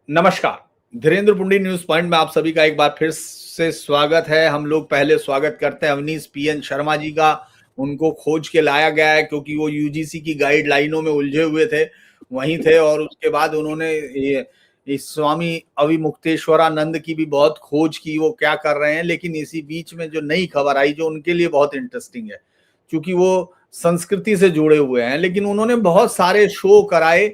नमस्कार। Dhirendra पुंडी news point में आप सभी का एक बार फिर से स्वागत है। हम लोग पहले स्वागत करते हैं अवनीश पीएन शर्मा जी का। उनको खोज के लाया गया है क्योंकि वो यूजीसी की गाइडलाइनों में उलझे हुए थे, वहीं थे। और उसके बाद उन्होंने इस स्वामी अविमुक्तेश्वरानंद की भी बहुत खोज की, वो क्या कर रहे हैं। लेकिन इसी बीच में जो नई खबर आई जो उनके लिए बहुत इंटरेस्टिंग है, क्योंकि वो संस्कृति से जुड़े हुए हैं। लेकिन उन्होंने बहुत सारे शो कराए,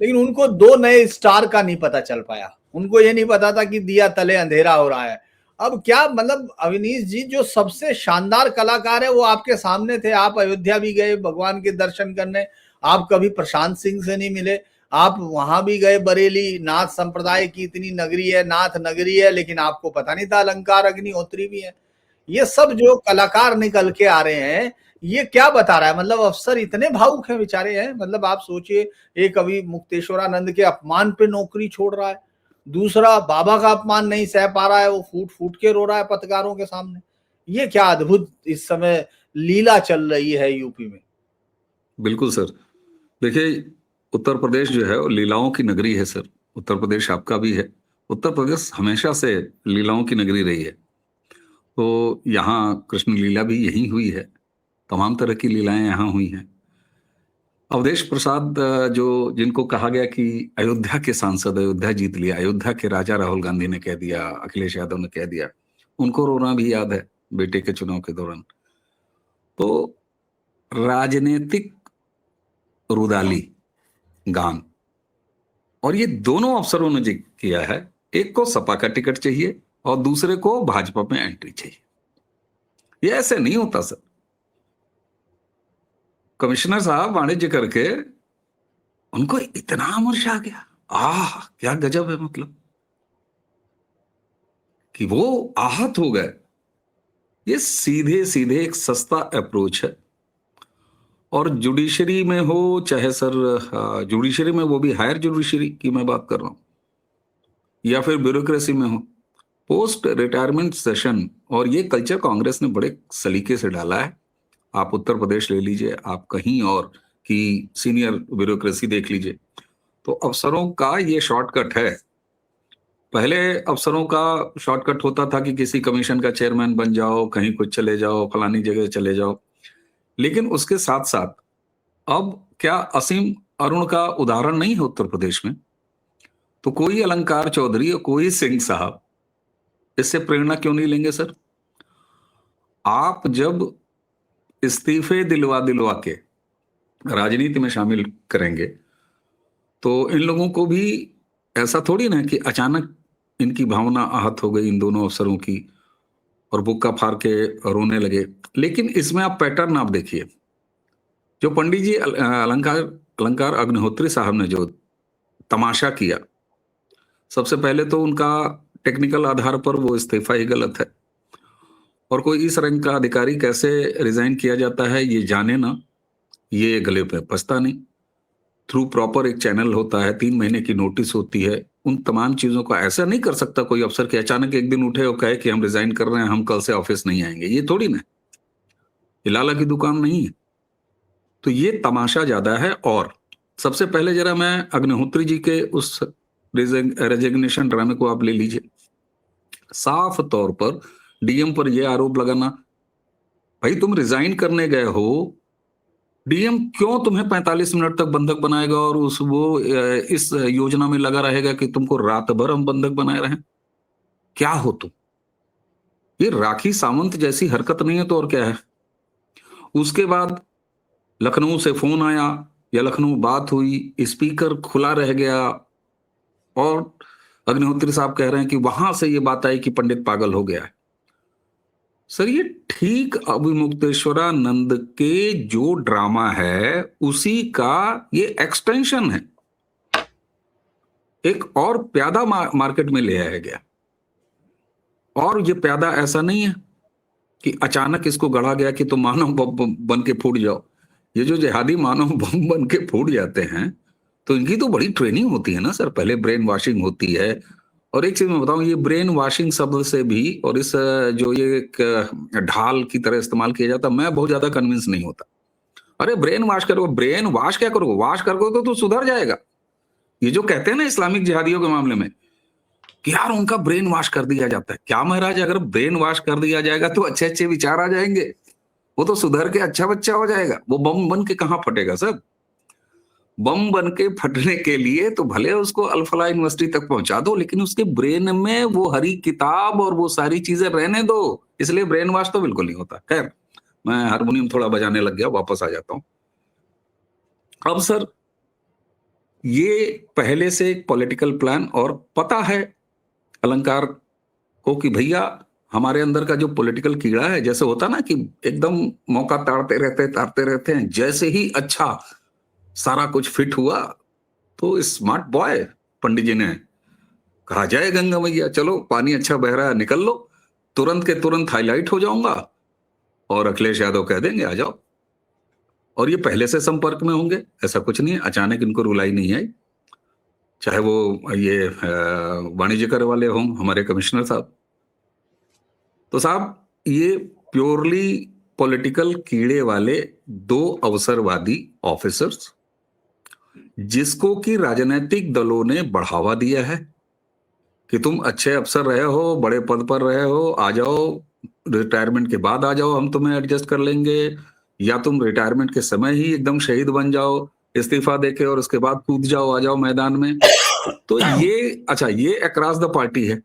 लेकिन उनको दो नए स्टार का नहीं पता चल पाया। उनको ये नहीं पता था कि दिया तले अंधेरा हो रहा है। अब क्या मतलब अवनीश जी, जो सबसे शानदार कलाकार है वो आपके सामने थे। आप अयोध्या भी गए भगवान के दर्शन करने, आप कभी प्रशांत सिंह से नहीं मिले। आप वहां भी गए, बरेली नाथ संप्रदाय की इतनी नगरी है, नाथ नगरी है, लेकिन आपको पता नहीं था अलंकार अग्निहोत्री भी है। ये सब जो कलाकार निकल के आ रहे हैं, ये क्या बता रहा है? मतलब अफसर इतने भावुक हैं बेचारे हैं। मतलब आप सोचिए, एक अभी मुक्तेश्वरानंद के अपमान पे नौकरी छोड़ रहा है, दूसरा बाबा का अपमान नहीं सह पा रहा है, वो फूट फूट के रो रहा है पत्रकारों के सामने। ये क्या अद्भुत इस समय लीला चल रही है यूपी में। बिल्कुल सर। देखिए, उत्तर प्रदेश जो है वो लीलाओं की नगरी है सर। उत्तर प्रदेश आपका भी है। उत्तर प्रदेश हमेशा से लीलाओं की नगरी रही है। तो यहाँ कृष्ण लीला भी यही हुई है, तमाम तरह की लीलाएं यहाँ हुई हैं। अवधेश प्रसाद जो जिनको कहा गया कि अयोध्या के सांसद, अयोध्या जीत लिया, अयोध्या के राजा राहुल गांधी ने कह दिया, अखिलेश यादव ने कह दिया, उनको रोना भी याद है बेटे के चुनाव के दौरान। तो राजनीतिक रुदाली गान, और ये दोनों अफसरों ने किया है। एक को सपा का टिकट चाहिए और दूसरे को भाजपा में एंट्री चाहिए। ये ऐसे नहीं होता सर। कमिश्नर साहब वाणिज्य करके उनको इतना अमर्ष आ गया, क्या गजब है। मतलब कि वो आहत हो गए। ये सीधे सीधे एक सस्ता अप्रोच है। और जुडिशरी में हो चाहे सर, जुडिशरी में, वो भी हायर जुडिशरी की मैं बात कर रहा हूं, या फिर ब्यूरोक्रेसी में हो, पोस्ट रिटायरमेंट सेशन, और ये कल्चर कांग्रेस ने बड़े सलीके से डाला है। आप उत्तर प्रदेश ले लीजिए, आप कहीं और की सीनियर ब्यूरोक्रेसी देख लीजिए, तो अफसरों का ये शॉर्टकट है। पहले अफसरों का शॉर्टकट होता था कि किसी कमीशन का चेयरमैन बन जाओ, कहीं कुछ चले जाओ, फलानी जगह चले जाओ। लेकिन उसके साथ साथ अब क्या असीम अरुण का उदाहरण नहीं है उत्तर प्रदेश में? तो कोई अलंकार चौधरी और कोई सिंह साहब इससे प्रेरणा क्यों नहीं लेंगे सर? आप जब इस्तीफे दिलवा दिलवा के राजनीति में शामिल करेंगे तो इन लोगों को भी ऐसा थोड़ी ना कि अचानक इनकी भावना आहत हो गई इन दोनों अफसरों की और बुक्का फाड़ के रोने लगे। लेकिन इसमें आप पैटर्न आप देखिए, जो पंडित जी अलंकार अलंकार अग्निहोत्री साहब ने जो तमाशा किया, सबसे पहले तो उनका टेक्निकल आधार पर वो इस्तीफा ही गलत है। और कोई इस रंग का अधिकारी कैसे रिजाइन किया जाता है ये जाने ना, ये गले पे पछता नहीं। थ्रू प्रॉपर एक चैनल होता है, 3 महीने की नोटिस होती है। उन तमाम चीजों को ऐसा नहीं कर सकता कोई अफसर के अचानक एक दिन उठे और कहे कि हम रिजाइन कर रहे हैं, हम कल से ऑफिस नहीं आएंगे। ये थोड़ी ना, ये लाला की दुकान नहीं है। तो ये तमाशा ज्यादा है। और सबसे पहले जरा मैं अग्निहोत्री जी के उस रेजिग्नेशन ड्रामे को आप ले लीजिए। साफ तौर पर डीएम पर यह आरोप लगाना, भाई तुम रिजाइन करने गए हो, डीएम क्यों तुम्हें 45 मिनट तक बंधक बनाएगा और इस योजना में लगा रहेगा कि तुमको रात भर हम बंधक बनाए रहें? क्या हो तुम? ये राखी सावंत जैसी हरकत नहीं है तो और क्या है? उसके बाद लखनऊ से फोन आया या लखनऊ बात हुई, स्पीकर खुला रह गया और अग्निहोत्री साहब कह रहे हैं कि वहां से ये बात आई कि पंडित पागल हो गया है। सर, ये ठीक अविमुक्तेश्वरानंद के जो ड्रामा है उसी का ये एक्सटेंशन है। एक और प्यादा मार्केट में ले आया गया, और ये प्यादा ऐसा नहीं है कि अचानक इसको गढ़ा गया कि तुम मानव बम बन के फूट जाओ। ये जो जिहादी मानव बम बन के फूट जाते हैं तो इनकी तो बड़ी ट्रेनिंग होती है ना सर। पहले ब्रेन वॉशिंग होती है। और एक चीज मैं बताऊं, ये ब्रेन वॉशिंग शब्द से भी और इस जो ये एक ढाल की तरह इस्तेमाल किया जाता, मैं बहुत ज्यादा कन्विंस नहीं होता। अरे ब्रेन वॉश करो, ब्रेन वॉश क्या करोगे? वॉश करोगे तो सुधर जाएगा। ये जो कहते हैं ना इस्लामिक जिहादियों के मामले में कि यार उनका ब्रेन वॉश कर दिया जाता है। क्या महाराज, अगर ब्रेन वॉश कर दिया जाएगा तो अच्छे अच्छे विचार आ जाएंगे, वो तो सुधर के अच्छा बच्चा हो जाएगा। वो बम बन के कहाँ फटेगा सर? बम बन के फटने के लिए तो भले उसको अल्फला यूनिवर्सिटी तक पहुंचा दो, लेकिन उसके ब्रेन में वो हरी किताब और वो सारी चीजें रहने दो। इसलिए ब्रेन वॉश तो बिल्कुल नहीं होता। खैर, मैं हारमोनियम थोड़ा बजाने लग गया, वापस आ जाता हूं। अब सर, ये पहले से एक पॉलिटिकल प्लान और पता है अलंकार को कि भैया हमारे अंदर का जो पॉलिटिकल कीड़ा है, जैसे होता ना कि एकदम मौका ताड़ते रहते हैं, जैसे ही अच्छा सारा कुछ फिट हुआ तो स्मार्ट बॉय पंडित जी ने कहा, जय गंगा मैया, चलो पानी अच्छा बह रहा है, निकल लो, तुरंत के तुरंत हाईलाइट हो जाऊंगा और अखिलेश यादव कह देंगे आ जाओ। और ये पहले से संपर्क में होंगे, ऐसा कुछ नहीं है, अचानक इनको रुलाई नहीं आई। चाहे वो ये वाणिज्य कर वाले हों, हमारे कमिश्नर साहब, तो साहब ये प्योरली पॉलिटिकल कीड़े वाले दो अवसरवादी ऑफिसर्स, जिसको कि राजनीतिक दलों ने बढ़ावा दिया है कि तुम अच्छे अफसर रहे हो, बड़े पद पर रहे हो, आ जाओ, रिटायरमेंट के बाद आ जाओ, हम तुम्हें एडजस्ट कर लेंगे, या तुम रिटायरमेंट के समय ही एकदम शहीद बन जाओ, इस्तीफा देके और उसके बाद कूद जाओ, आ जाओ मैदान में। तो ये अच्छा, ये अक्रॉस द पार्टी है।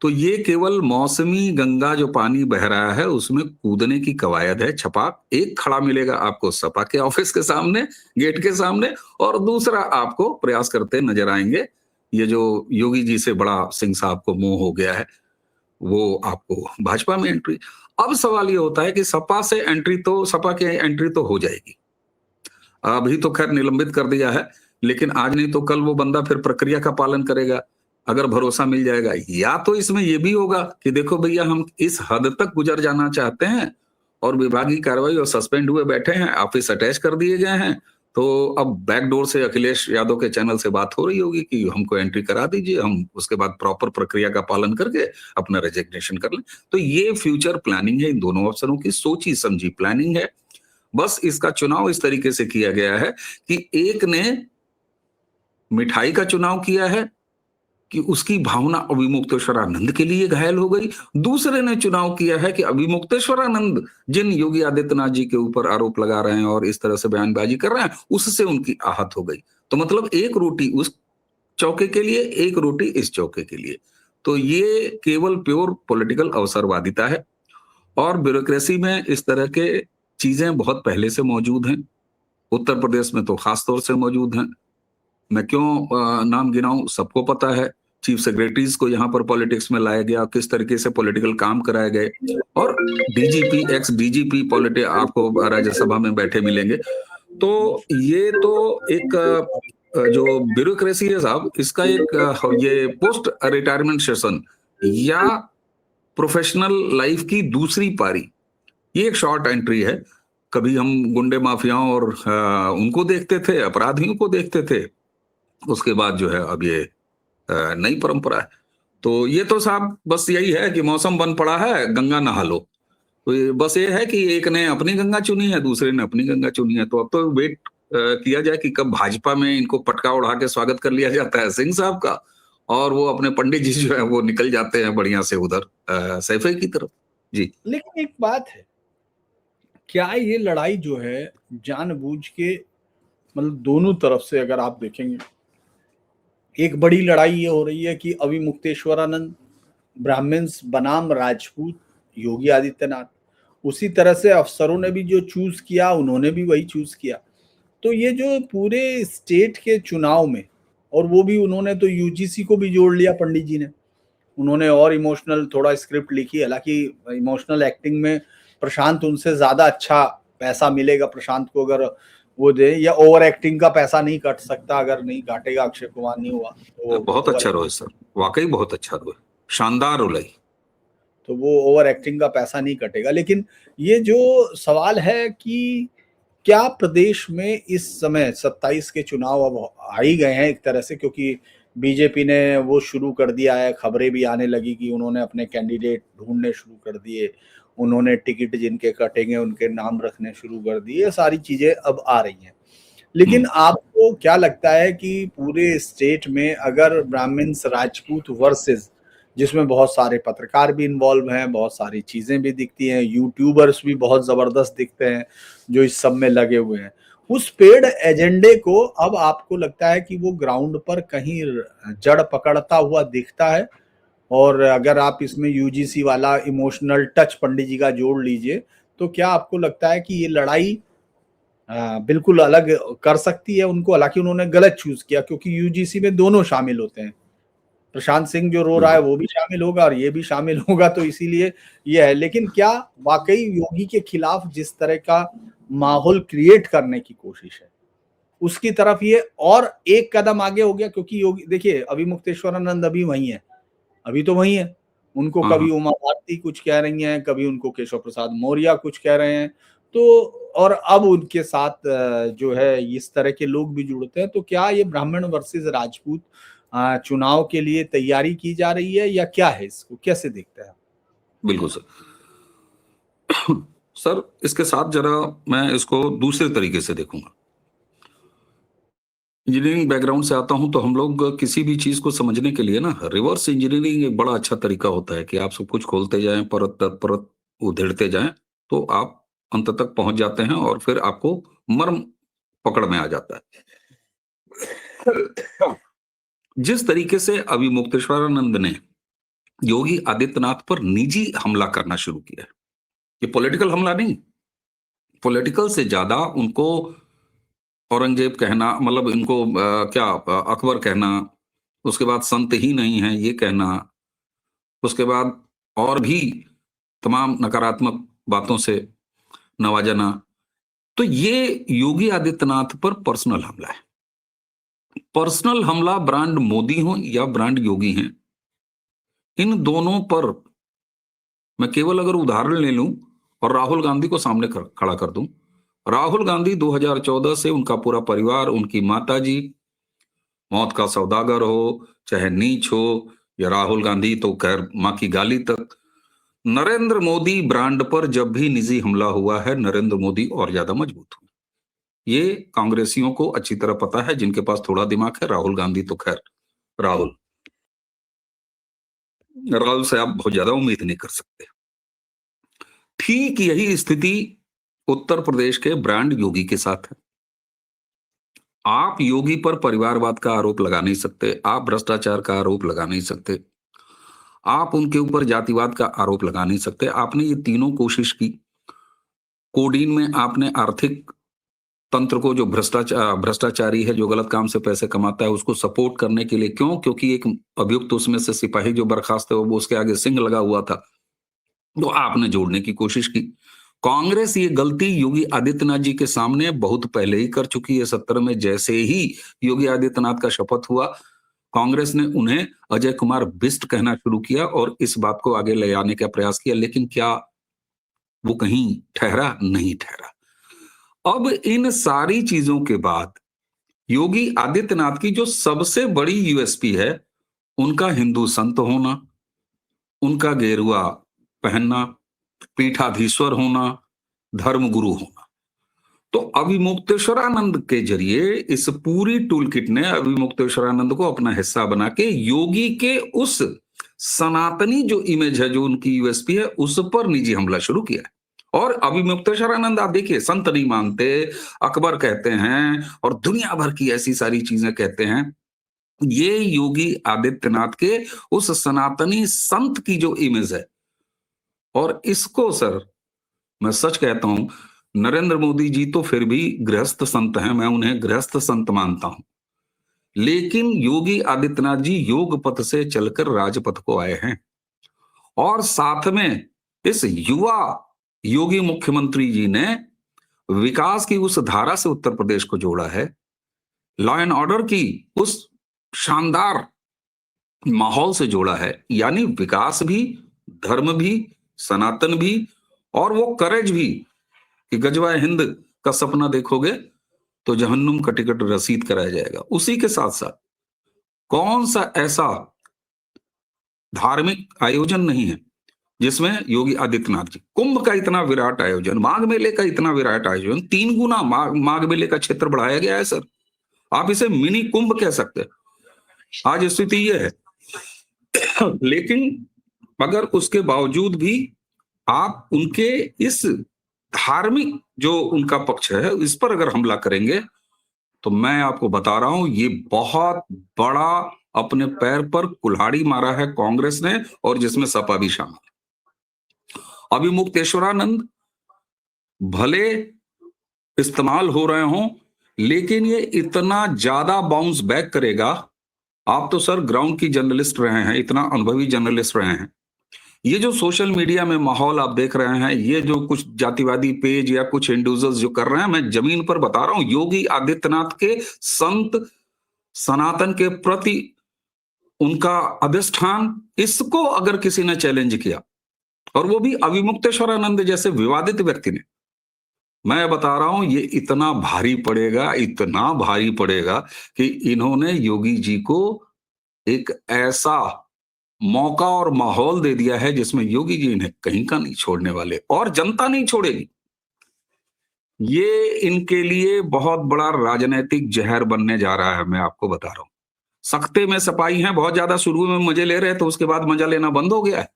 तो ये केवल मौसमी गंगा जो पानी बह रहा है उसमें कूदने की कवायद है। छपाक एक खड़ा मिलेगा आपको सपा के ऑफिस के सामने, गेट के सामने, और दूसरा आपको प्रयास करते नजर आएंगे ये जो योगी जी से बड़ा सिंह साहब को मोह हो गया है, वो आपको भाजपा में एंट्री। अब सवाल ये होता है कि सपा से एंट्री तो, सपा की एंट्री तो हो जाएगी, अभी तो खैर निलंबित कर दिया है, लेकिन आज नहीं तो कल वो बंदा फिर प्रक्रिया का पालन करेगा अगर भरोसा मिल जाएगा। या तो इसमें ये भी होगा कि देखो भैया हम इस हद तक गुजर जाना चाहते हैं और विभागीय कार्रवाई और सस्पेंड हुए बैठे हैं, ऑफिस अटैच कर दिए गए हैं, तो अब बैकडोर से अखिलेश यादव के चैनल से बात हो रही होगी कि हमको एंट्री करा दीजिए, हम उसके बाद प्रॉपर प्रक्रिया का पालन करके अपना रेजिग्नेशन कर लें। तो ये फ्यूचर प्लानिंग है, इन दोनों अफसरों की सोची समझी प्लानिंग है। बस इसका चुनाव इस तरीके से किया गया है कि एक ने मिठाई का चुनाव किया है कि उसकी भावना अभिमुक्तेश्वरानंद के लिए घायल हो गई, दूसरे ने चुनाव किया है कि अभिमुक्तेश्वरानंद जिन योगी आदित्यनाथ जी के ऊपर आरोप लगा रहे हैं और इस तरह से बयानबाजी कर रहे हैं, उससे उनकी आहत हो गई। तो मतलब एक रोटी उस चौके के लिए, एक रोटी इस चौके के लिए। तो ये केवल प्योर पॉलिटिकल अवसरवादिता है और ब्यूरोक्रेसी में इस तरह के चीजें बहुत पहले से मौजूद हैं। उत्तर प्रदेश में तो खास तौर से मौजूद हैं। मैं क्यों नाम गिनाऊं, सबको पता है। चीफ सेक्रेटरीज को यहाँ पर पॉलिटिक्स में लाया गया, किस तरीके से पॉलिटिकल काम कराए गए, और डीजीपी, एक्स डीजीपी पॉलिटिक आपको राज्यसभा में बैठे मिलेंगे। तो ये तो एक जो ब्यूरोक्रेसी है साहब, इसका एक ये पोस्ट रिटायरमेंट सेशन या प्रोफेशनल लाइफ की दूसरी पारी, ये एक शॉर्ट एंट्री है। कभी हम गुंडे माफियाओं और उनको देखते थे, अपराधियों को देखते थे, उसके बाद जो है अब ये नई परंपरा है। तो ये तो साहब बस यही है कि मौसम बन पड़ा है, गंगा नहा लो। तो ये बस ये है कि एक ने अपनी गंगा चुनी है, दूसरे ने अपनी गंगा चुनी है। तो अब तो वेट किया जाए कि कब भाजपा में इनको पटका उड़ा के स्वागत कर लिया जाता है सिंह साहब का, और वो अपने पंडित जी जो है वो निकल जाते हैं बढ़िया से उधर सैफे की तरफ। जी। लेकिन एक बात है, क्या ये लड़ाई जो है जानबूझ के, मतलब दोनों तरफ से अगर आप देखेंगे, एक बड़ी लड़ाई ये हो रही है कि अभिमुक्तेश्वरानंद ब्राह्मण्स बनाम राजपूत योगी आदित्यनाथ, उसी तरह से अफसरों ने भी जो चूज किया उन्होंने भी वही चूज किया। तो ये जो पूरे स्टेट के चुनाव में, और वो भी उन्होंने तो यूजीसी को भी जोड़ लिया पंडित जी ने, उन्होंने और इमोशनल थोड़ा स्क्रिप्ट लिखी। हालांकि इमोशनल एक्टिंग में प्रशांत उनसे ज्यादा अच्छा पैसा मिलेगा प्रशांत को अगर वो दे, या ओवर एक्टिंग का पैसा नहीं कट सकता, अगर नहीं काटेगा अक्षय कुमार नहीं हुआ तो बहुत अच्छा रोल सर, वाकई बहुत अच्छा रोल, शानदार रोल है। तो वो ओवर एक्टिंग का पैसा नहीं कटेगा। लेकिन ये जो सवाल है कि क्या प्रदेश में इस समय 27 के चुनाव अब आ ही गए हैं एक तरह से, क्योंकि बीजेपी ने वो शुरू कर दिया है, खबरें भी आने लगी कि उन्होंने अपने कैंडिडेट ढूंढने शुरू कर दिए, उन्होंने टिकट जिनके कटेंगे उनके नाम रखने शुरू कर दिए, सारी चीजें अब आ रही हैं। लेकिन आपको क्या लगता है कि पूरे स्टेट में अगर ब्राह्मण्स राजपूत वर्सेस, जिसमें बहुत सारे पत्रकार भी इन्वॉल्व हैं, बहुत सारी चीजें भी दिखती हैं, यूट्यूबर्स भी बहुत जबरदस्त दिखते हैं जो इस सब में लगे हुए हैं, उस पेड एजेंडे को अब आपको लगता है कि वो ग्राउंड पर कहीं जड़ पकड़ता हुआ दिखता है? और अगर आप इसमें यूजीसी वाला इमोशनल टच पंडित जी का जोड़ लीजिए, तो क्या आपको लगता है कि ये लड़ाई बिल्कुल अलग कर सकती है उनको? हालांकि उन्होंने गलत चूज किया, क्योंकि यूजीसी में दोनों शामिल होते हैं, प्रशांत सिंह जो रो रहा है वो भी शामिल होगा और ये भी शामिल होगा, तो इसीलिए ये है। लेकिन क्या वाकई योगी के खिलाफ जिस तरह का माहौल क्रिएट करने की कोशिश है, उसकी तरफ ये और एक कदम आगे हो गया? क्योंकि योगी देखिए, अभी मुक्तेश्वरानंद अभी वही है, अभी तो वही है। उनको हाँ, कभी हाँ, उमा भारती कुछ कह रही हैं, कभी उनको केशव प्रसाद मौर्य कुछ कह रहे हैं। तो और अब उनके साथ जो है इस तरह के लोग भी जुड़ते हैं। तो क्या ये ब्राह्मण वर्सेस राजपूत चुनाव के लिए तैयारी की जा रही है, या क्या है? इसको कैसे देखते हैं? बिल्कुल सर। सर, इसके साथ जरा मैं इसको दूसरे तरीके से देखूंगा। इंजीनियरिंग बैकग्राउंड से आता हूं, तो हम लोग किसी भी चीज को समझने के लिए ना, रिवर्स इंजीनियरिंग एक बड़ा अच्छा तरीका होता है कि आप सब कुछ खोलते जाएं, परत दर परत उधेड़ते जाएं, तो आप अंत तक पहुंच जाते हैं और फिर आपको मर्म पकड़ में आ जाता है। जिस तरीके से अभी मुक्तेश्वरानंद ने योगी आदित्यनाथ पर निजी हमला करना शुरू किया है, ये पॉलिटिकल हमला नहीं, पॉलिटिकल से ज्यादा उनको औरंगजेब कहना, मतलब इनको अकबर कहना, उसके बाद संत ही नहीं है ये कहना, उसके बाद और भी तमाम नकारात्मक बातों से नवाजना, तो ये योगी आदित्यनाथ पर पर्सनल हमला है। पर्सनल हमला ब्रांड मोदी हो या ब्रांड योगी हैं, इन दोनों पर मैं केवल अगर उदाहरण ले लूं और राहुल गांधी को सामने खड़ा कर दूं, राहुल गांधी 2014 से उनका पूरा परिवार, उनकी माताजी, मौत का सौदागर हो चाहे नीच हो, या राहुल गांधी तो खैर मां की गाली तक, नरेंद्र मोदी ब्रांड पर जब भी निजी हमला हुआ है, नरेंद्र मोदी और ज्यादा मजबूत हुए। ये कांग्रेसियों को अच्छी तरह पता है, जिनके पास थोड़ा दिमाग है। राहुल गांधी तो खैर राहुल राहुल से आप बहुत ज्यादा उम्मीद नहीं कर सकते। ठीक यही स्थिति उत्तर प्रदेश के ब्रांड योगी के साथ है। आप योगी पर परिवारवाद का आरोप लगा नहीं सकते, आप भ्रष्टाचार का आरोप लगा नहीं सकते, आप उनके ऊपर जातिवाद का आरोप लगा नहीं सकते। आपने ये तीनों कोशिश की। कोडीन में आपने आर्थिक तंत्र को, जो भ्रष्टाचारी है, जो गलत काम से पैसे कमाता है, उसको सपोर्ट करने के लिए, क्यों? क्योंकि एक अभियुक्त उसमें से सिपाही जो बर्खास्त है, वो उसके आगे सिंह लगा हुआ था, तो आपने जोड़ने की कोशिश की। कांग्रेस ये गलती योगी आदित्यनाथ जी के सामने बहुत पहले ही कर चुकी है। 17 में जैसे ही योगी आदित्यनाथ का शपथ हुआ, कांग्रेस ने उन्हें अजय कुमार बिस्ट कहना शुरू किया और इस बात को आगे ले आने का प्रयास किया, लेकिन क्या वो कहीं ठहरा? नहीं ठहरा। अब इन सारी चीजों के बाद योगी आदित्यनाथ की जो सबसे बड़ी यूएसपी है, उनका हिंदू संत होना, उनका गेरुआ पहनना, पीठाधीश्वर होना, धर्मगुरु होना। तो अभिमुक्तेश्वरानंद के जरिए इस पूरी टूल किट ने अभिमुक्तेश्वरानंद को अपना हिस्सा बना के योगी के उस सनातनी जो इमेज है, जो उनकी यूएसपी है, उस पर निजी हमला शुरू किया है। और अभिमुक्तेश्वरानंद आप देखिए, संत नहीं मानते, अकबर कहते हैं और दुनिया भर की ऐसी सारी चीजें कहते हैं। ये योगी आदित्यनाथ के उस सनातनी संत की जो इमेज है, और इसको सर मैं सच कहता हूं, नरेंद्र मोदी जी तो फिर भी गृहस्थ संत हैं, मैं उन्हें गृहस्थ संत मानता हूं, लेकिन योगी आदित्यनाथ जी योग पथ से चलकर राजपथ को आए हैं। और साथ में इस युवा योगी मुख्यमंत्री जी ने विकास की उस धारा से उत्तर प्रदेश को जोड़ा है, लॉ एंड ऑर्डर की उस शानदार माहौल से जोड़ा है, यानी विकास भी, धर्म भी, सनातन भी, और वो करेज भी कि गजवा हिंद का सपना देखोगे तो जहन्नुम का टिकट रसीद कराया जाएगा। उसी के साथ साथ कौन सा ऐसा धार्मिक आयोजन नहीं है जिसमें योगी आदित्यनाथ जी, कुंभ का इतना विराट आयोजन, माघ मेले का इतना विराट आयोजन, 3 गुना माघ मेले का क्षेत्र बढ़ाया गया है सर। आप इसे मिनी कुंभ कह सकते हैं। आज स्थिति यह है लेकिन अगर उसके बावजूद भी आप उनके इस धार्मिक जो उनका पक्ष है इस पर अगर हमला करेंगे तो मैं आपको बता रहा हूं ये बहुत बड़ा अपने पैर पर कुल्हाड़ी मारा है कांग्रेस ने, और जिसमें सपा भी शामिल। अभिमुक्तेश्वरानंद भले इस्तेमाल हो रहे हों लेकिन ये इतना ज्यादा बाउंस बैक करेगा। आप तो सर ग्राउंड की जर्नलिस्ट रहे हैं, इतना अनुभवी जर्नलिस्ट रहे हैं। ये जो सोशल मीडिया में माहौल आप देख रहे हैं, ये जो कुछ जातिवादी पेज या कुछ इंडिविजुअल्स जो कर रहे हैं, मैं जमीन पर बता रहा हूं योगी आदित्यनाथ के संत सनातन के प्रति उनका अधिष्ठान, इसको अगर किसी ने चैलेंज किया और वो भी अभिमुक्तेश्वरानंद जैसे विवादित व्यक्ति ने, मैं बता रहा हूं ये इतना भारी पड़ेगा, इतना भारी पड़ेगा कि इन्होंने योगी जी को एक ऐसा मौका और माहौल दे दिया है जिसमें योगी जी इन्हें कहीं का नहीं छोड़ने वाले, और जनता नहीं छोड़ेगी। ये इनके लिए बहुत बड़ा राजनीतिक जहर बनने जा रहा है, मैं आपको बता रहा हूं। सख्ते में सपाई हैं, बहुत ज्यादा शुरू में मजे ले रहे थे, उसके बाद मजा लेना बंद हो गया है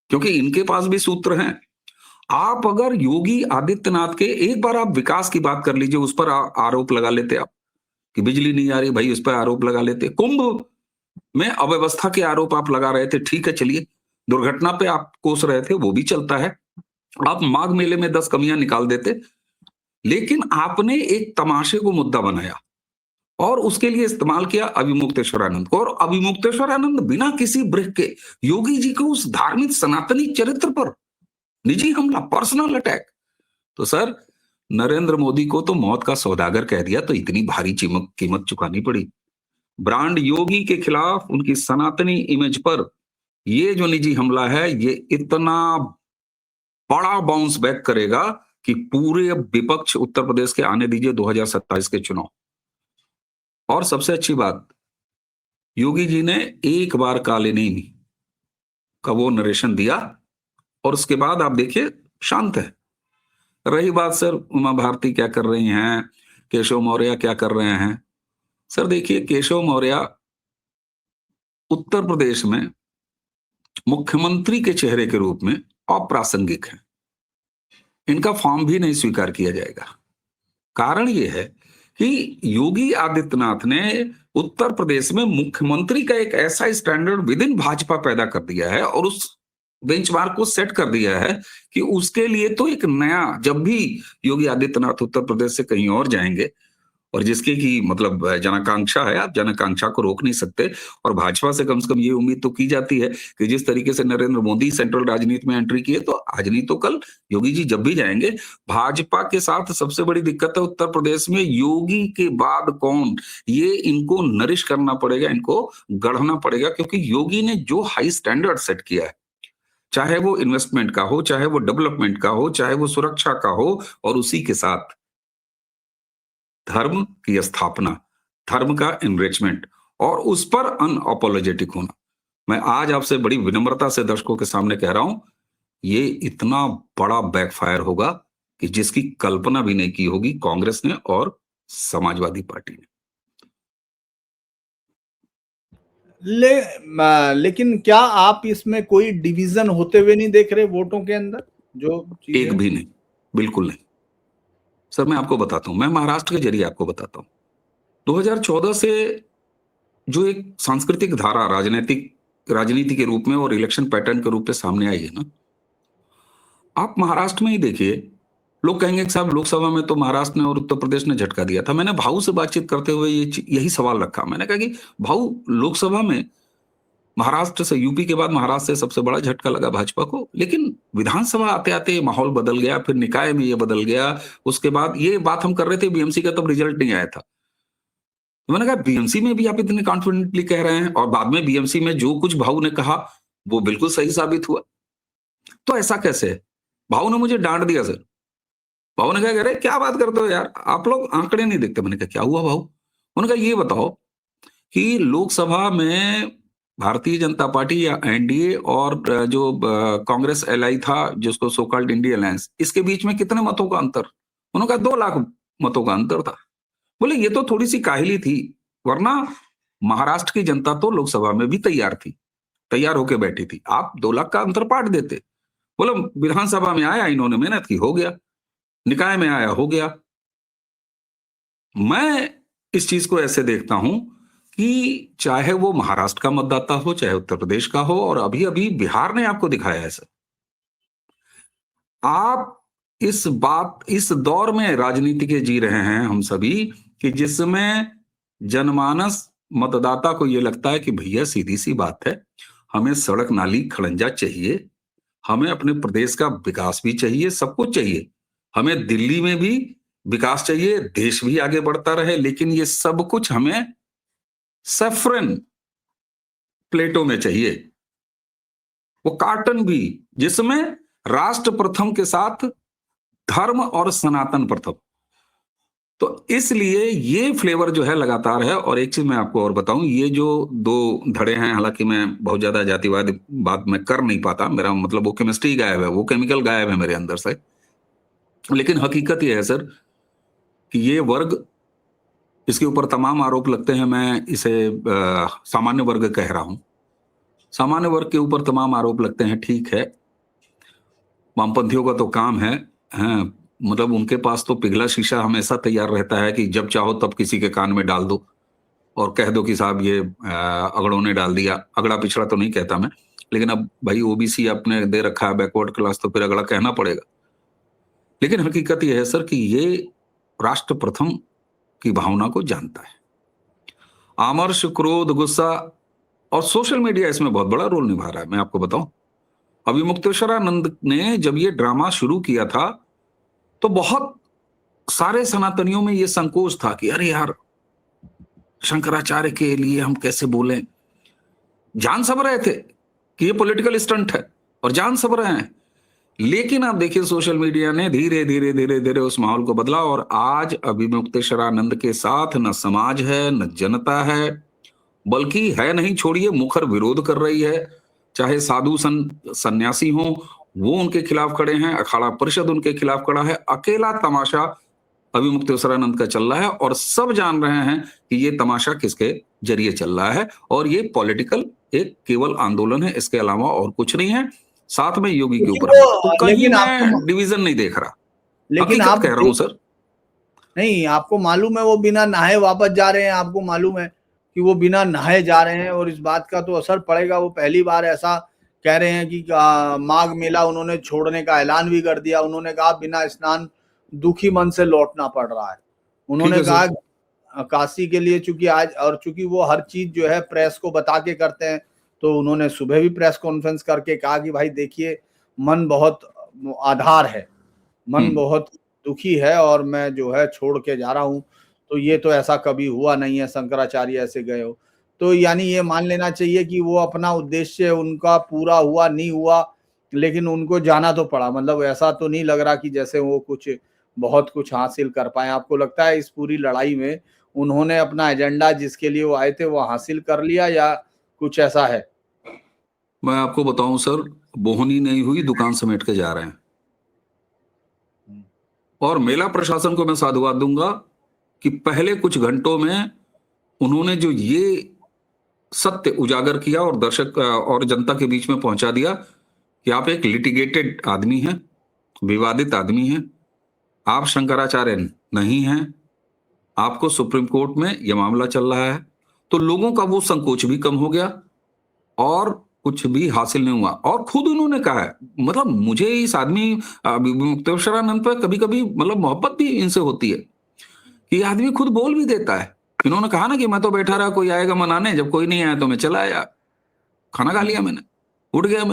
क्योंकि इनके पास भी सूत्र हैं। आप अगर योगी आदित्यनाथ के, एक बार आप विकास की बात कर लीजिए, उस पर आरोप लगा लेते आप कि बिजली नहीं आ रही, भाई उस पर आरोप लगा लेते। कुंभ में अव्यवस्था के आरोप आप लगा रहे थे, ठीक है चलिए, दुर्घटना पे आप कोस रहे थे, वो भी चलता है। आप माघ मेले में 10 कमियां निकाल देते, लेकिन आपने एक तमाशे को मुद्दा बनाया और उसके लिए इस्तेमाल किया अभिमुक्तेश्वरानंद को, और अभिमुक्तेश्वरानंद बिना किसी ब्रेक के योगी जी को उस धार्मिक सनातनी चरित्र पर निजी हमला, पर्सनल अटैक। तो सर नरेंद्र मोदी को तो मौत का सौदागर कह दिया, तो इतनी भारी कीमत चुकानी पड़ी। ब्रांड योगी के खिलाफ उनकी सनातनी इमेज पर ये जो निजी हमला है, ये इतना बड़ा बाउंस बैक करेगा कि पूरे विपक्ष उत्तर प्रदेश के आने दीजिए 2027 के चुनाव। और सबसे अच्छी बात, योगी जी ने एक बार कालेनीन का वो नरेशन दिया और उसके बाद आप देखिए शांत है। रही बात सर उमा भारती क्या कर रही हैं, केशव मौर्य क्या कर रहे हैं, सर देखिए केशव मौर्य उत्तर प्रदेश में मुख्यमंत्री के चेहरे के रूप में अप्रासंगिक है, इनका फॉर्म भी नहीं स्वीकार किया जाएगा। कारण यह है कि योगी आदित्यनाथ ने उत्तर प्रदेश में मुख्यमंत्री का एक ऐसा स्टैंडर्ड विद इन भाजपा पैदा कर दिया है और उस बेंचमार्क को सेट कर दिया है कि उसके लिए तो एक नया, जब भी योगी आदित्यनाथ उत्तर प्रदेश से कहीं और जाएंगे और जिसके की मतलब जनाकांक्षा है, आप जनाकांक्षा को रोक नहीं सकते। और भाजपा से कम ये उम्मीद तो की जाती है कि जिस तरीके से नरेंद्र मोदी सेंट्रल राजनीति में एंट्री किए, तो आज नहीं तो कल योगी जी जब भी जाएंगे, भाजपा के साथ सबसे बड़ी दिक्कत है उत्तर प्रदेश में योगी के बाद कौन, ये इनको नरिश करना पड़ेगा, इनको गढ़ना पड़ेगा, क्योंकि योगी ने जो हाई स्टैंडर्ड सेट किया है, चाहे वो इन्वेस्टमेंट का हो, चाहे वो डेवलपमेंट का हो, चाहे वो सुरक्षा का हो, और उसी के साथ धर्म की स्थापना, धर्म का एनरिचमेंट और उस पर अनअपोलोजेटिक होना। मैं आज आपसे बड़ी विनम्रता से दर्शकों के सामने कह रहा हूं, ये इतना बड़ा बैकफायर होगा कि जिसकी कल्पना भी नहीं की होगी कांग्रेस ने और समाजवादी पार्टी ने। लेकिन क्या आप इसमें कोई डिवीजन होते हुए नहीं देख रहे वोटों के अंदर? जो एक भी नहीं, बिल्कुल नहीं सर। मैं आपको बताता हूं, मैं महाराष्ट्र के जरिए आपको बताता हूं, 2014 से जो एक सांस्कृतिक धारा राजनीति के रूप में और इलेक्शन पैटर्न के रूप में सामने आई है ना, आप महाराष्ट्र में ही देखिए। लोग कहेंगे कि साहब लोकसभा में तो महाराष्ट्र ने और उत्तर प्रदेश ने झटका दिया था। मैंने भाऊ से बातचीत करते हुए यही सवाल रखा। मैंने कहा कि भाऊ, लोकसभा में महाराष्ट्र से, यूपी के बाद महाराष्ट्र से सबसे बड़ा झटका लगा भाजपा को, लेकिन विधानसभा आते आते माहौल बदल गया, फिर निकाय में ये बदल गया। उसके बाद ये बात हम कर रहे थे बीएमसी का, तब रिजल्ट नहीं आया था। मैंने कहा बीएमसी में भी आप इतने कॉन्फिडेंटली कह रहे हैं, और बाद में बीएमसी में जो कुछ भाऊ ने कहा वो बिल्कुल सही साबित हुआ, तो ऐसा कैसे है? भाऊ ने मुझे डांट दिया सर। भाऊ ने कहा, अरे क्या बात करते हो यार, आप लोग आंकड़े नहीं देखते। मैंने कहा क्या हुआ भाऊ? उन्होंने कहा ये बताओ कि लोकसभा में भारतीय जनता पार्टी या एनडीए और जो कांग्रेस एलआई था, जिसको सो कॉल्ड इंडिया अलायंस, इसके बीच में कितने मतों का अंतर? उन्होंने कहा 2 लाख मतों का अंतर था। बोले ये तो थोड़ी सी काहिली थी, वरना महाराष्ट्र की जनता तो लोकसभा में भी तैयार थी, तैयार होके बैठी थी। आप 2 लाख का अंतर पाट देते। बोले विधानसभा में आया, इन्होंने मेहनत की, हो गया। निकाय में आया, हो गया। मैं इस चीज को ऐसे देखता हूं कि चाहे वो महाराष्ट्र का मतदाता हो, चाहे उत्तर प्रदेश का हो, और अभी अभी बिहार ने आपको दिखाया है सर। आप इस दौर में राजनीति के जी रहे हैं हम सभी, कि जिसमें जनमानस मतदाता को ये लगता है कि भैया सीधी सी बात है, हमें सड़क नाली खड़ंजा चाहिए, हमें अपने प्रदेश का विकास भी चाहिए, सब कुछ चाहिए, हमें दिल्ली में भी विकास चाहिए, देश भी आगे बढ़ता रहे, लेकिन ये सब कुछ हमें सैफरन प्लेटों में चाहिए, वो कार्टन भी, जिसमें राष्ट्र प्रथम के साथ धर्म और सनातन प्रथम। तो इसलिए ये फ्लेवर जो है लगातार है। और एक चीज मैं आपको और बताऊं, ये जो 2 धड़े हैं, हालांकि मैं बहुत ज्यादा जातिवाद बात में कर नहीं पाता, मेरा मतलब वो केमिस्ट्री गायब है, वो केमिकल गायब है मेरे अंदर से, लेकिन हकीकत ये है सर कि ये वर्ग, इसके ऊपर तमाम आरोप लगते हैं, मैं इसे सामान्य वर्ग कह रहा हूं, सामान्य वर्ग के ऊपर तमाम आरोप लगते हैं, ठीक है, वामपंथियों का तो काम है, हाँ, मतलब उनके पास तो पिघला शीशा हमेशा तैयार रहता है कि जब चाहो तब किसी के कान में डाल दो और कह दो कि साहब ये अगड़ों ने डाल दिया। अगड़ा पिछड़ा तो नहीं कहता मैं, लेकिन अब भाई ओबीसी आपने दे रखा है, बैकवर्ड क्लास, तो फिर अगड़ा कहना पड़ेगा। लेकिन हकीकत यह है सर कि ये राष्ट्र प्रथम की भावना को जानता है। आमर्ष, क्रोध, गुस्सा और सोशल मीडिया इसमें बहुत बड़ा रोल निभा रहा है। मैं आपको बताऊं, अभिमुक्तेश्वरानंद ने जब ये ड्रामा शुरू किया था तो बहुत सारे सनातनियों में ये संकोच था कि अरे यार, शंकराचार्य के लिए हम कैसे बोलें। जान सब रहे थे कि ये पॉलिटिकल स्टंट है और जान सब रहे हैं, लेकिन आप देखिए सोशल मीडिया ने धीरे धीरे धीरे धीरे उस माहौल को बदला और आज अभिमुक्तेश्वरानंद के साथ न समाज है, न जनता है, बल्कि है नहीं छोड़िए, मुखर विरोध कर रही है। चाहे साधु सन्यासी हो, वो उनके खिलाफ खड़े हैं, अखाड़ा परिषद उनके खिलाफ खड़ा है। अकेला तमाशा अभिमुक्तेश्वरानंद का चल रहा है और सब जान रहे हैं कि ये तमाशा किसके जरिए चल रहा है, और ये पॉलिटिकल एक केवल आंदोलन है, इसके अलावा और कुछ नहीं है। साथ में योगी के ऊपर तो कहीं मैं डिवीजन नहीं देख रहा, लेकिन आप कह रहा हूं सर। नहीं, आपको मालूम है वो बिना नहाए वापस जा रहे हैं, आपको मालूम है कि वो बिना नहाए जा रहे हैं और इस बात का तो असर पड़ेगा। वो पहली बार ऐसा कह रहे हैं कि माघ मेला उन्होंने छोड़ने का ऐलान भी कर दिया। उन्होंने कहा बिना स्नान दुखी मन से लौटना पड़ रहा है। उन्होंने कहा काशी के लिए, चूंकि आज और चूंकि वो हर चीज जो है प्रेस को बता के करते हैं, तो उन्होंने सुबह भी प्रेस कॉन्फ्रेंस करके कहा कि भाई देखिए, मन बहुत आधार है, मन बहुत दुखी है और मैं जो है छोड़ के जा रहा हूं। तो ये तो ऐसा कभी हुआ नहीं है, शंकराचार्य ऐसे गए हो। तो यानी ये मान लेना चाहिए कि वो अपना उद्देश्य उनका पूरा हुआ नहीं हुआ, लेकिन उनको जाना तो पड़ा। मतलब ऐसा तो नहीं लग रहा कि जैसे वो बहुत कुछ हासिल कर पाए। आपको लगता है इस पूरी लड़ाई में उन्होंने अपना एजेंडा जिसके लिए वो आए थे वो हासिल कर लिया या कुछ ऐसा है? मैं आपको बताऊं सर, बोहनी नहीं हुई, दुकान समेट के जा रहे हैं। और मेला प्रशासन को मैं साधुवाद दूंगा कि पहले कुछ घंटों में उन्होंने जो ये सत्य उजागर किया और दर्शक और जनता के बीच में पहुंचा दिया कि आप एक लिटिगेटेड आदमी हैं, विवादित आदमी हैं, आप शंकराचार्य नहीं हैं, आपको सुप्रीम कोर्ट में यह मामला चल रहा है। तो लोगों का वो संकोच भी कम हो गया और कुछ भी हासिल नहीं हुआ। और खुद उन्होंने कहा है, मतलब मुझे इस आदमी मुक्तेश्वरानंद पर कभी कभी मतलब मोहब्बत भी इनसे होती है कि आदमी खुद बोल भी देता है। इन्होंने कहा ना कि मैं तो बैठा रहा, कोई आएगा मनाने, जब कोई नहीं आया तो मैं चला आया, खाना खा लिया मैंने, उठ गया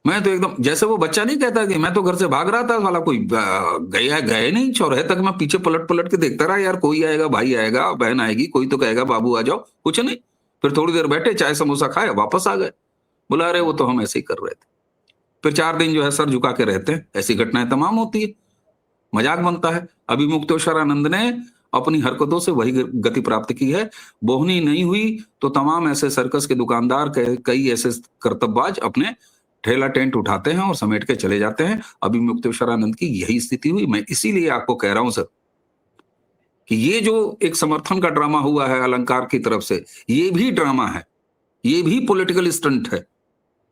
मैं तो एकदम जैसे वो बच्चा नहीं कहता कि मैं तो घर से भाग रहा था, साला कोई गया गए नहीं, चौराहे तक मैं पीछे पलट पलट के देखता रहा, यार कोई आएगा, भाई आएगा, बहन आएगी, कोई तो कहेगा बाबू आ जाओ, कुछ नहीं। फिर थोड़ी देर बैठे, चाय समोसा खाए, वापस आ गए। बोला अरे वो तो हम ऐसे ही कर रहे थे। फिर 4 दिन जो है सर झुका के रहते हैं। ऐसी घटनाएं तमाम होती है, मजाक बनता है। अभिमुक्तेश्वरानंद ने अपनी हरकतों से वही गति प्राप्त की है। बोहनी नहीं हुई तो तमाम ऐसे सर्कस के दुकानदार, कई ऐसे कर्तव्यबाज अपने ठेला टेंट उठाते हैं और समेट के चले जाते हैं। अभी मुक्तेश्वरानंद की यही स्थिति हुई। मैं इसीलिए आपको कह रहा हूं सर कि ये जो एक समर्थन का ड्रामा हुआ है अलंकार की तरफ से, ये भी ड्रामा है, ये भी पॉलिटिकल स्टंट है,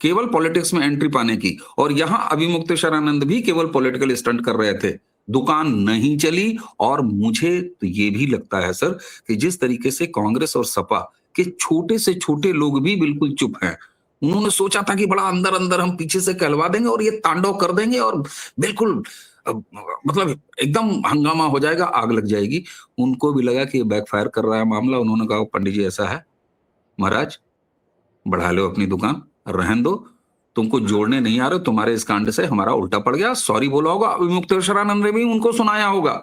केवल पॉलिटिक्स में एंट्री पाने की। और यहां अभी मुक्तेश्वरानंद भी केवल पॉलिटिकल स्टंट कर रहे थे। दुकान नहीं चली। और मुझे तो ये भी लगता है सर कि जिस तरीके से कांग्रेस और सपा के छोटे से छोटे लोग भी बिल्कुल चुप हैं। उन्होंने सोचा था कि बड़ा अंदर अंदर हम पीछे से कहलवा देंगे और ये तांडव कर देंगे और बिल्कुल मतलब एकदम हंगामा हो जाएगा, आग लग जाएगी। उनको भी लगा कि ये बैकफायर कर रहा है मामला। उन्होंने कहा पंडित जी ऐसा है, महाराज बढ़ा लो अपनी दुकान, रहन दो, तुमको जोड़ने नहीं आ रहे, तुम्हारे इस कांड से हमारा उल्टा पड़ गया। सॉरी बोला होगा। अभी मुक्तेश्वरानंद ने भी उनको सुनाया होगा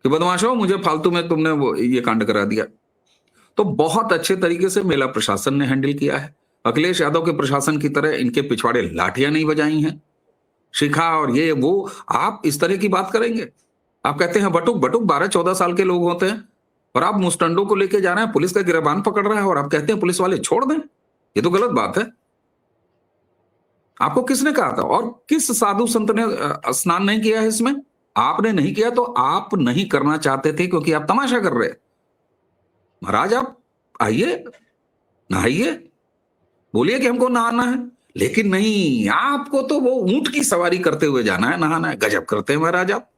कि बदमाशो, मुझे फालतू में तुमने वो ये कांड करा दिया। तो बहुत अच्छे तरीके से मेला प्रशासन ने हैंडल किया है। अखिलेश यादव के प्रशासन की तरह इनके पिछवाड़े लाठियां नहीं बजाई हैं, शिखा और ये वो। आप इस तरह की बात करेंगे? आप कहते हैं बटुक बटुक 12-14 साल के लोग होते हैं और आप मुस्टंडों को लेके जा रहे हैं, पुलिस का गिरबान पकड़ रहा है और आप कहते हैं पुलिस वाले छोड़ दें। ये तो गलत बात है। आपको किसने कहा था? और किस साधु संत ने स्नान नहीं किया है इसमें? आपने नहीं किया तो आप नहीं करना चाहते थे क्योंकि आप तमाशा कर रहे हैं। महाराज आप आइए, नहाइए, बोलिए कि हमको नहाना है, लेकिन नहीं, आपको तो वो ऊंट की सवारी करते हुए जाना है, नहाना है। गजब करते हैं महाराज आप।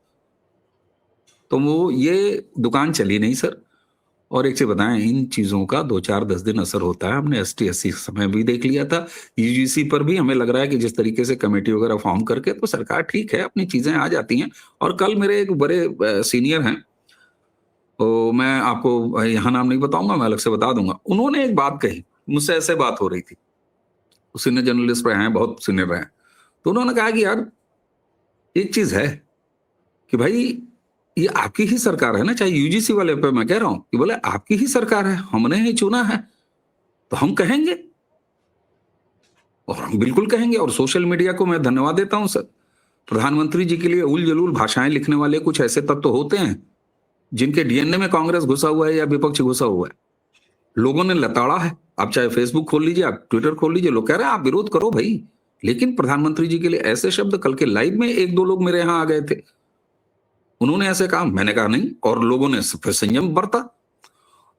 तो वो ये दुकान चली नहीं सर। और एक चीज बताएं, इन चीजों का 2-4-10 दिन असर होता है। हमने ST-80 समय भी देख लिया था। UGC पर भी हमें लग रहा है कि जिस तरीके से कमेटी वगैरह फॉर्म करके तो सरकार ठीक है, अपनी चीजें आ जाती हैं। और कल मेरे एक बड़े सीनियर हैं, तो मैं आपको यहाँ नाम नहीं बताऊंगा, मैं अलग से बता दूंगा। उन्होंने एक बात कही, मुझसे ऐसे बात हो रही थी, सीनियर जर्नलिस्ट रहे हैं, बहुत सीनियर रहे हैं। तो उन्होंने कहा कि यार एक चीज है कि भाई ये आपकी ही सरकार है ना, चाहे UGC वाले पे मैं कह रहा हूं कि बोले आपकी ही सरकार है, हमने ही चुना है, तो हम कहेंगे और हम बिल्कुल कहेंगे। और सोशल मीडिया को मैं धन्यवाद देता हूं सर। प्रधानमंत्री जी के लिए उल जलूल भाषाएं लिखने वाले कुछ ऐसे तत्व होते हैं जिनके DNA में कांग्रेस घुसा हुआ है या विपक्ष घुसा हुआ है। लोगों ने लताड़ा है। आप चाहे फेसबुक खोल लीजिए, आप ट्विटर खोल लीजिए, लोग कह रहे हैं आप विरोध करो भाई, लेकिन प्रधानमंत्री जी के लिए ऐसे शब्द, कल के लाइव में 1-2 लोग मेरे यहां आ गए थे, उन्होंने ऐसे कहा, मैंने कहा नहीं, और लोगों ने फिर संयम बरता।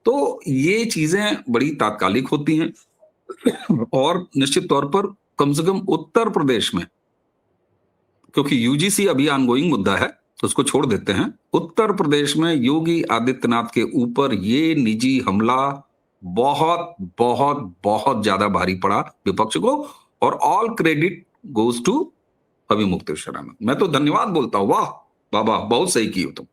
तो ये चीजें बड़ी तात्कालिक होती हैं। और निश्चित तौर पर कम से कम उत्तर प्रदेश में, क्योंकि UGC अभी ऑनगोइंग मुद्दा है तो उसको छोड़ देते हैं, उत्तर प्रदेश में योगी आदित्यनाथ के ऊपर ये निजी हमला बहुत बहुत बहुत ज्यादा भारी पड़ा विपक्ष को। और ऑल क्रेडिट गोज टू अभी मुक्तेश्वरानंद। मैं तो धन्यवाद बोलता हूं, वाह बाबा, बहुत सही की हो तुम।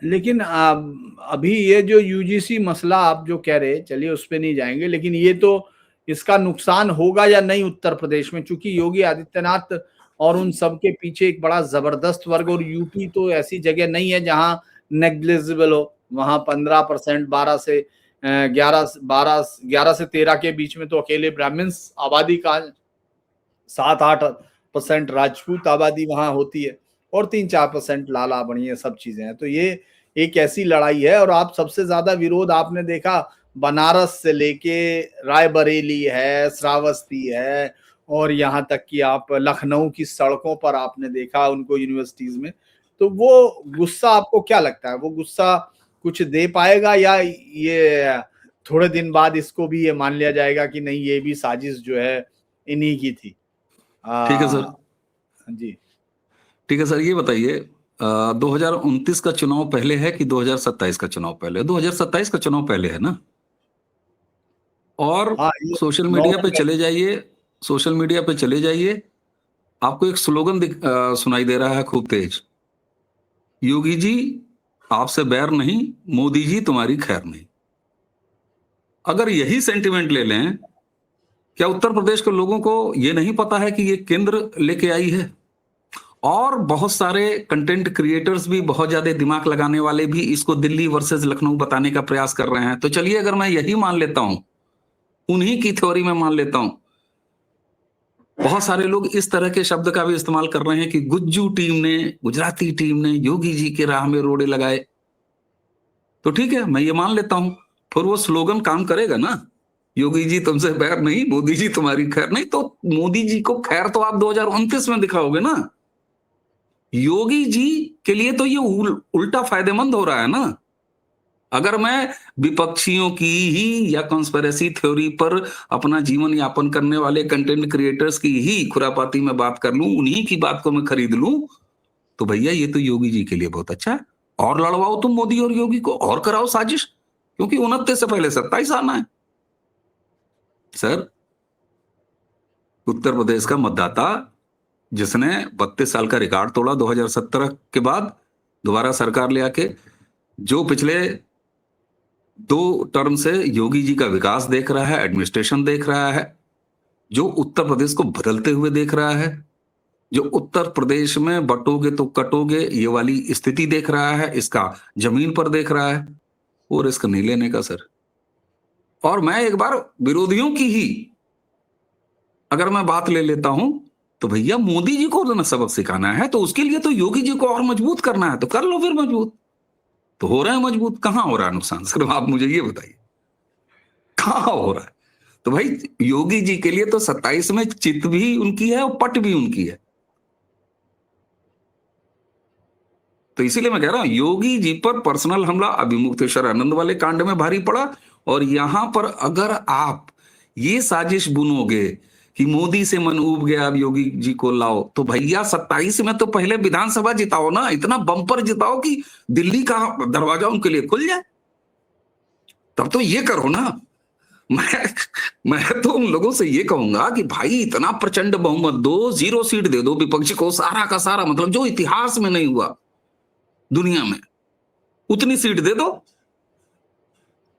लेकिन अभी ये जो UGC मसला आप जो कह रहे, चलिए उस पे नहीं जाएंगे, लेकिन ये तो इसका नुकसान होगा या नहीं उत्तर प्रदेश में, क्योंकि योगी आदित्यनाथ और उन सब के पीछे एक बड़ा जबरदस्त वर्ग, और यूपी तो ऐसी जगह नहीं है जहां नेग्लिजिबल हो। वहां 15%, 11 से 13 के बीच में तो अकेले ब्राह्मण्स आबादी का, 7-8% राजपूत आबादी वहां होती है, और 3-4% लाला बढ़िया सब चीजें हैं। तो ये एक ऐसी लड़ाई है। और आप सबसे ज्यादा विरोध आपने देखा बनारस से लेके रायबरेली है, श्रावस्ती है, और यहाँ तक कि आप लखनऊ की सड़कों पर आपने देखा उनको, यूनिवर्सिटीज में। तो वो गुस्सा आपको क्या लगता है, वो गुस्सा कुछ दे पाएगा, या ये थोड़े दिन बाद इसको भी ये मान लिया जाएगा कि नहीं, ये भी साजिश जो है इन्हीं की थी? ठीक है सर। जी ठीक है सर, ये बताइए 2029 का चुनाव पहले है कि 2027 का चुनाव पहले है? 2027 का चुनाव पहले है ना। और हाँ, सोशल मीडिया पे चले जाइए, सोशल मीडिया पे चले जाइए, आपको एक स्लोगन सुनाई दे रहा है खूब तेज, योगी जी आपसे बैर नहीं, मोदी जी तुम्हारी खैर नहीं। अगर यही सेंटिमेंट ले लें, क्या उत्तर प्रदेश के लोगों को यह नहीं पता है कि ये केंद्र लेके आई है? और बहुत सारे कंटेंट क्रिएटर्स भी, बहुत ज्यादा दिमाग लगाने वाले भी इसको दिल्ली वर्सेस लखनऊ बताने का प्रयास कर रहे हैं। तो चलिए अगर मैं यही मान लेता हूं, उन्हीं की थ्योरी में मान लेता हूं बहुत सारे लोग इस तरह के शब्द का भी इस्तेमाल कर रहे हैं कि गुज्जू टीम ने, गुजराती टीम ने योगी जी के राह में रोड़े लगाए। तो ठीक है, मैं ये मान लेता हूं, फिर वो स्लोगन काम करेगा ना, योगी जी तुमसे बैर नहीं, मोदी जी तुम्हारी खैर नहीं। तो मोदी जी को खैर तो आप 2029 में दिखाओगे ना। योगी जी के लिए तो ये उल्टा फायदेमंद हो रहा है ना। अगर मैं विपक्षियों की ही या कॉन्स्पिरेसी थ्योरी पर अपना जीवन यापन करने वाले कंटेंट क्रिएटर्स की ही खुरापाती में बात कर लूं, उन्हीं की बात को मैं खरीद लूं, तो भैया ये तो योगी जी के लिए बहुत अच्छा है। और लड़वाओ तुम मोदी और योगी को, और कराओ साजिश, क्योंकि 29 से पहले 27 आना है। सर, उत्तर प्रदेश का मतदाता जिसने 32 साल का रिकॉर्ड तोड़ा 2017 के बाद दोबारा सरकार ले आके, जो पिछले 2 टर्म से योगी जी का विकास देख रहा है, एडमिनिस्ट्रेशन देख रहा है, जो उत्तर प्रदेश को बदलते हुए देख रहा है, जो उत्तर प्रदेश में बटोगे तो कटोगे ये वाली स्थिति देख रहा है, इसका जमीन पर देख रहा है, वो रिस्क नहीं लेने का सर। और मैं एक बार विरोधियों की ही अगर मैं बात ले लेता हूं, तो भैया मोदी जी को ना सबक सिखाना है, तो उसके लिए तो योगी जी को और मजबूत करना है, तो कर लो फिर मजबूत। तो हो रहा है मजबूत, कहां हो रहा है नुकसान सर, आप मुझे ये बताइए, कहां हो रहा है? तो भाई योगी जी के लिए तो 27 में चित भी उनकी है और पट भी उनकी है। तो इसीलिए मैं कह रहा हूं, योगी जी पर पर्सनल हमला अभिमुक्तेश्वर आनंद वाले कांड में भारी पड़ा, और यहां पर अगर आप ये साजिश बुनोगे कि मोदी से मन उब गया अब योगी जी को लाओ, तो भैया 27 में तो पहले विधानसभा जिताओ ना, इतना बम्पर जिताओ कि दिल्ली का दरवाजा उनके लिए खुल जाए, तब तो ये करो ना। मैं तो उन लोगों से ये कहूंगा कि भाई इतना प्रचंड बहुमत दो, 0 सीट दे दो विपक्ष को, सारा का सारा, मतलब जो इतिहास में नहीं हुआ दुनिया में, उतनी सीट दे दो,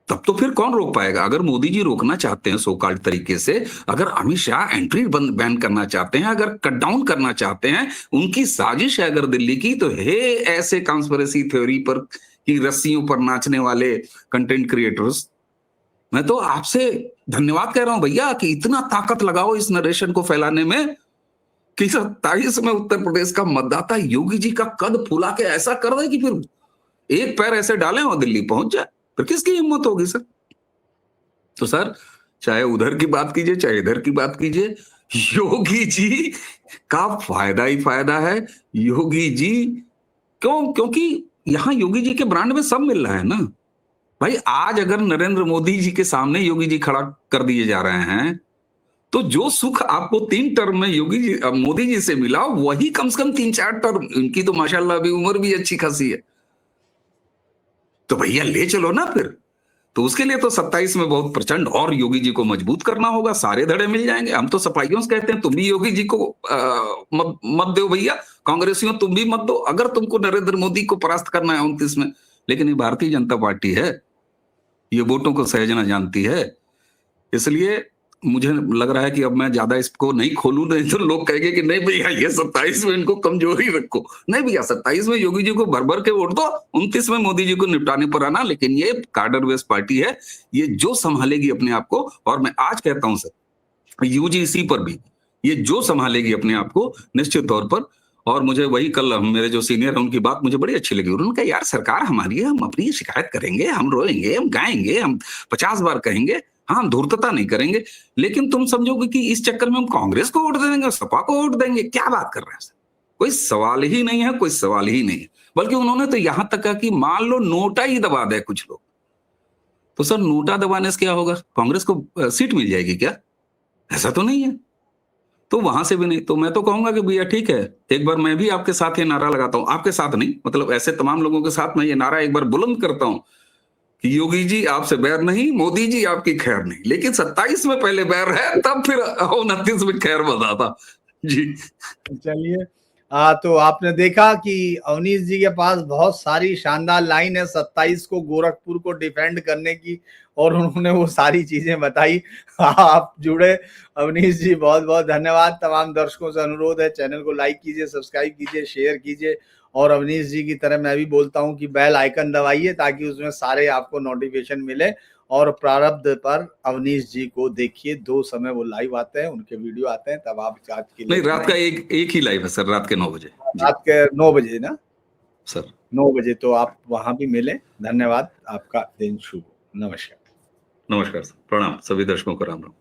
तब तो फिर कौन रोक पाएगा। अगर मोदी जी रोकना चाहते हैं सो कॉल्ड तरीके से, अगर अमित शाह एंट्री बैन करना चाहते हैं, अगर कट डाउन करना चाहते हैं, उनकी साजिश है अगर दिल्ली की, तो हे ऐसे कॉन्स्पिरेसी थ्योरी पर की रस्सियों पर नाचने वाले कंटेंट क्रिएटर्स, मैं तो आपसे धन्यवाद कह रहा हूं भैया कि इतना ताकत लगाओ इस नरेशन को फैलाने में कि 27 में उत्तर प्रदेश का मतदाता योगी जी का कद फुला के ऐसा कर दे कि फिर एक पैर ऐसे डालें और दिल्ली पहुंच जाए, फिर किसकी हिम्मत होगी सर। तो सर, चाहे उधर की बात कीजिए चाहे इधर की बात कीजिए, योगी जी का फायदा ही फायदा है। योगी जी क्योंकि यहां योगी जी के ब्रांड में सब मिल रहा है ना भाई। आज अगर नरेंद्र मोदी जी के सामने योगी जी खड़ा कर दिए जा रहे हैं, तो जो सुख आपको 3 टर्म में योगी जी मोदी जी से मिला, वही कम से कम 3-4 टर्म, इनकी तो माशाल्लाह अभी उम्र भी अच्छी खासी है, तो भैया ले चलो ना फिर। तो उसके लिए तो 27 में बहुत प्रचंड और योगी जी को मजबूत करना होगा, सारे धड़े मिल जाएंगे। हम तो सफाइयों से कहते हैं तुम भी योगी जी को मत दो भैया, कांग्रेसियों तुम भी मत दो, अगर तुमको नरेंद्र मोदी को परास्त करना है 29 में। लेकिन ये भारतीय जनता पार्टी है, ये वोटों को सहेजना जानती है, इसलिए मुझे लग रहा है कि अब मैं ज्यादा इसको नहीं खोलूं, नहीं तो लोग कहेंगे कि नहीं भैया ये 27 में इनको कमजोरी रखो। नहीं भैया, 27 में योगी जी को भर भर के वोट दो, 29 में मोदी जी को निपटाने पर आना। लेकिन ये कार्डर बेस्ड पार्टी है, ये जो संभालेगी अपने आप को, और मैं आज कहता हूं सर यूजीसी पर भी, ये जो संभालेगी अपने आप को निश्चित तौर पर। और मुझे वही कल मेरे जो सीनियर है उनकी बात मुझे बड़ी अच्छी लगी। उन्होंने कहा यार सरकार हमारी है, हम अपनी शिकायत करेंगे, हम रोएंगे, हम गाएंगे, हम 50 बार कहेंगे, हाँ हम धूर्तता नहीं करेंगे, लेकिन तुम समझोगे कि इस चक्कर में हम कांग्रेस को वोट देंगे, सपा को वोट देंगे? क्या बात कर रहे हैं सर, कोई सवाल ही नहीं है, कोई सवाल ही नहीं है। बल्कि उन्होंने तो यहां तक कहा कि मान लो नोटा ही दबा दे कुछ लोग, तो सर नोटा दबाने से क्या होगा, कांग्रेस को सीट मिल जाएगी क्या? ऐसा तो नहीं है। तो वहां से भी नहीं। तो मैं तो कहूंगा कि भैया ठीक है, एक बार मैं भी आपके साथ ये नारा लगाता हूं, आपके साथ नहीं, मतलब ऐसे तमाम लोगों के साथ मैं ये नारा एक बार बुलंद करता हूं कि योगी जी आपसे बैर नहीं, मोदी जी आपकी खैर नहीं, लेकिन 27 में पहले बैर है, तब फिर 29 में खैर बताता जी। चलिए, तो आपने देखा कि अवनीश जी के पास बहुत सारी शानदार लाइन है 27 को गोरखपुर को डिफेंड करने की, और उन्होंने वो सारी चीजें बताई। आप जुड़े, अवनीश जी बहुत बहुत धन्यवाद। तमाम दर्शकों से अनुरोध है, चैनल को लाइक कीजिए, सब्सक्राइब कीजिए, शेयर कीजिए, और अवनीश जी की तरह मैं भी बोलता हूं कि बेल आइकन दबाइए ताकि उसमें सारे आपको नोटिफिकेशन मिले और प्रारब्ध पर अवनीश जी को देखिए, 2 समय वो लाइव आते हैं, उनके वीडियो आते हैं, तब आप आज के लिए नहीं, रात का एक ही लाइव है सर, रात के 9 बजे जी। रात के 9 बजे ना सर 9 बजे, तो आप वहां भी मिलें। धन्यवाद, आपका दिन शुभ हो। नमस्कार। नमस्कार सर, प्रणाम सभी दर्शकों को, राम राम।